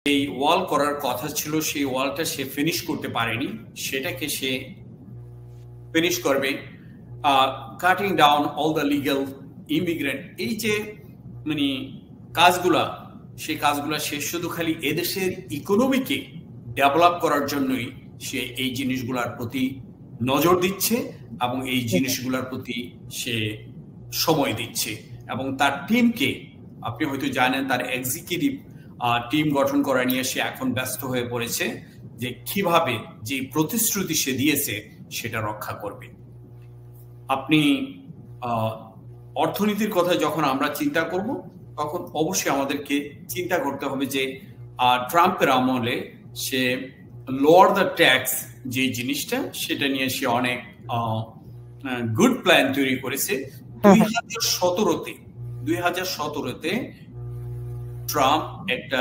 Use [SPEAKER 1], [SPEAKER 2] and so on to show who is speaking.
[SPEAKER 1] এই ওয়াল করার কথা ছিল, সেই ওয়ালটা সে ফিনিশ করতে পারেনি, সেটাকে সে ফিনিশ করবে। Cutting down all the legal immigrant, এই যে মানে কাজগুলা, সেই কাজগুলা সে শুধু খালি এদেশের ইকোনমিকে ডেভেলপ করার জন্যই সে এই জিনিসগুলোর প্রতি নজর দিচ্ছে এবং এই জিনিসগুলোর প্রতি সে সময় দিচ্ছে। এবং তার টিমকে, আপনি হয়তো জানেন, তার এক্সিকিউটিভ টিম গঠন করা নিয়ে সে এখন ব্যস্ত হয়ে পড়েছে, যে কিভাবে যে প্রতিশ্রুতি সে দিয়েছে সেটা রক্ষা করবে। আপনি অর্থনীতির কথা যখন আমরা চিন্তা করব, তখন অবশ্যই আমাদেরকে চিন্তা করতে হবে যে ট্রাম্পের আমলে সে লোয়ার দ্য ট্যাক্স যে জিনিসটা, সেটা নিয়ে সে অনেক গুড প্ল্যান তৈরি করেছে। 2017-তে ট্রাম্প একটা